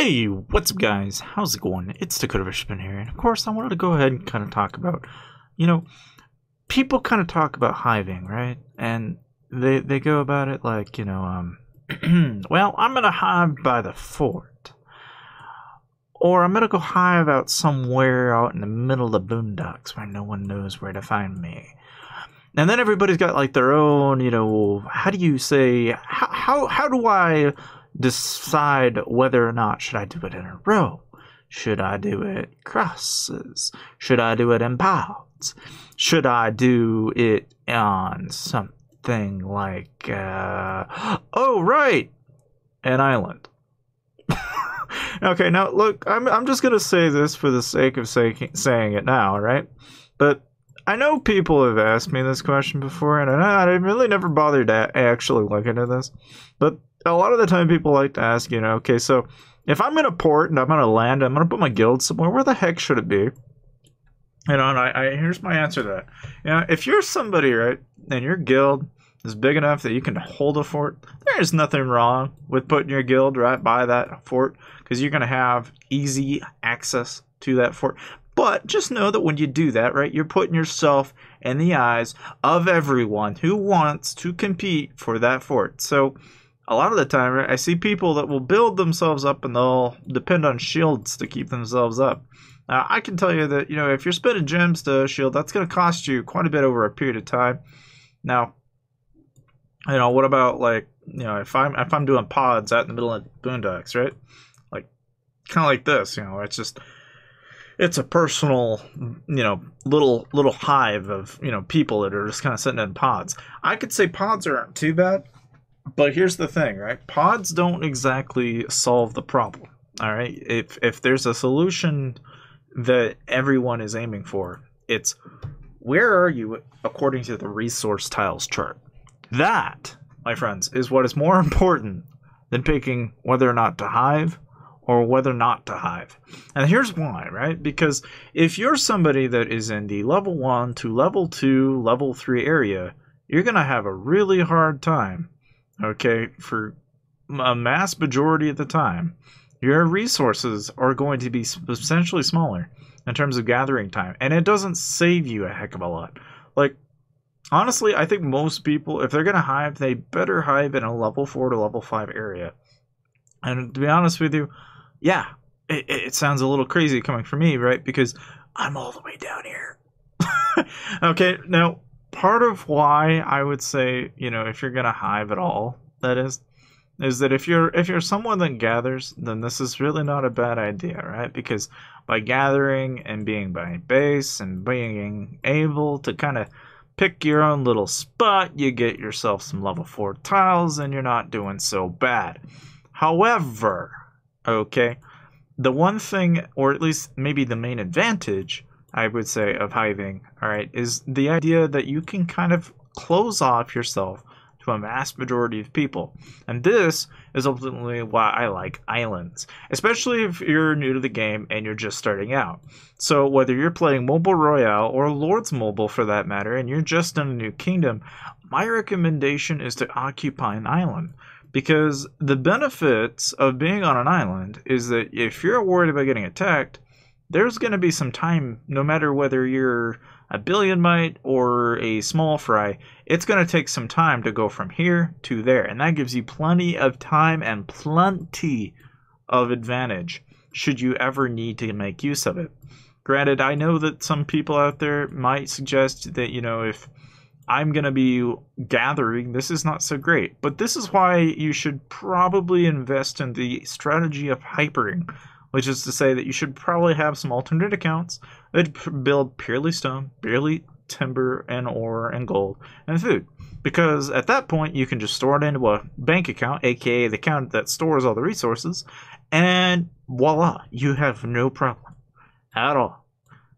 Hey, what's up guys? How's it going? It's Dakanoth here, and of course I wanted to go ahead and kind of talk about, you know, people kind of talk about hiving, right? And they go about it like, well, I'm gonna hive by the fort. Or I'm gonna go hive out somewhere out in the middle of the boondocks where no one knows where to find me. And then everybody's got like their own, how do you say, how do I decide whether or not should I do it in a row? Should I do it crosses? Should I do it in pods? Should I do it on something like, oh right, an island? Okay, now look, I'm just gonna say this for the sake of saying it now, right? But I know people have asked me this question before, and I really never bothered to actually look into this. But a lot of the time people like to ask, okay, so if I'm in a port and I'm going to land, I'm going to put my guild somewhere, where the heck should it be? And here's my answer to that. If you're somebody, right, and your guild is big enough that you can hold a fort, there's nothing wrong with putting your guild right by that fort, because you're going to have easy access to that fort. But just know that when you do that, right, you're putting yourself in the eyes of everyone who wants to compete for that fort. So a lot of the time, right, I see people that will build themselves up and they'll depend on shields to keep themselves up. Now, I can tell you that, if you're spending gems to shield, that's going to cost you quite a bit over a period of time. Now, what about, like, if I'm doing pods out in the middle of boondocks, right? Like, kind of like this, it's a personal, little hive of, people that are just kind of sitting in pods. I could say pods aren't too bad, but here's the thing, right? Pods don't exactly solve the problem, all right? If there's a solution that everyone is aiming for, it's where are you according to the resource tiles chart? That, my friends, is what is more important than picking whether or not to hive or whether not to hive. And here's why, right? Because if you're somebody that is in the level 1 to level 2, level 3 area, you're going to have a really hard time, okay, for a mass majority of the time. Your resources are going to be substantially smaller in terms of gathering time, and it doesn't save you a heck of a lot. Like, honestly, I think most people, if they're going to hive, they better hive in a level 4 to level 5 area. And to be honest with you, yeah, it sounds a little crazy coming from me, right? Because I'm all the way down here. Okay, now, part of why I would say, if you're going to hive at all, that is that if you're someone that gathers, then this is really not a bad idea, right? Because by gathering and being by base and being able to kind of pick your own little spot, you get yourself some level 4 tiles and you're not doing so bad. However, okay, the one thing, or at least maybe the main advantage, I would say, of hiving, all right, is the idea that you can kind of close off yourself to a mass majority of people. And this is ultimately why I like islands, especially if you're new to the game and you're just starting out. So whether you're playing Mobile Royale or Lord's Mobile for that matter, and you're just in a new kingdom, my recommendation is to occupy an island. Because the benefits of being on an island is that if you're worried about getting attacked, there's going to be some time, no matter whether you're a billion mite or a small fry, it's going to take some time to go from here to there. And that gives you plenty of time and plenty of advantage should you ever need to make use of it. Granted, I know that some people out there might suggest that, if I'm going to be gathering, this is not so great. But this is why you should probably invest in the strategy of hypering, which is to say that you should probably have some alternate accounts that build purely stone, purely timber and ore and gold and food. Because at that point, you can just store it into a bank account, aka the account that stores all the resources, and voila, you have no problem at all.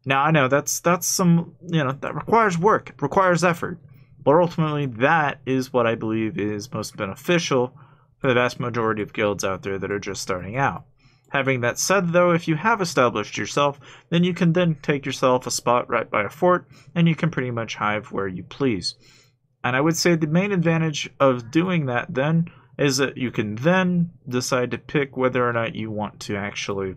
Now, I know that's some, that requires work, it requires effort, but ultimately that is what I believe is most beneficial for the vast majority of guilds out there that are just starting out. Having that said, though, if you have established yourself, then you can then take yourself a spot right by a fort, and you can pretty much hive where you please. And I would say the main advantage of doing that then is that you can then decide to pick whether or not you want to actually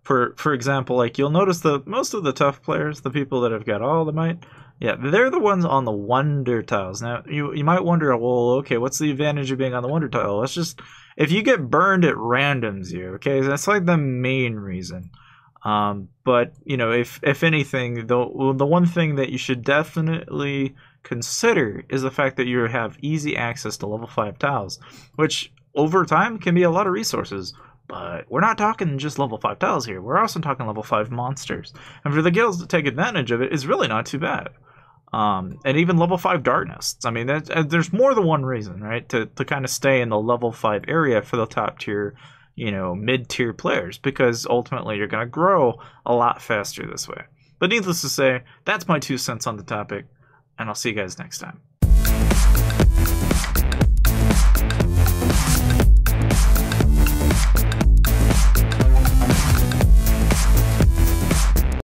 for example, like you'll notice that most of the tough players, the people that have got all the might, yeah, they're the ones on the wonder tiles. Now you might wonder, well, okay, what's the advantage of being on the wonder tile? Let's just, if you get burned, it randoms you. Okay, that's like the main reason. But you know, if anything, the one thing that you should definitely consider is the fact that you have easy access to level 5 tiles, which over time can be a lot of resources. But we're not talking just level 5 tiles here. We're also talking level 5 monsters. And for the guilds to take advantage of it is really not too bad. And even level 5 darkness. I mean, there's more than one reason, right? To kind of stay in the level 5 area for the top tier, you know, mid-tier players. Because ultimately you're going to grow a lot faster this way. But needless to say, that's my 2 cents on the topic. And I'll see you guys next time.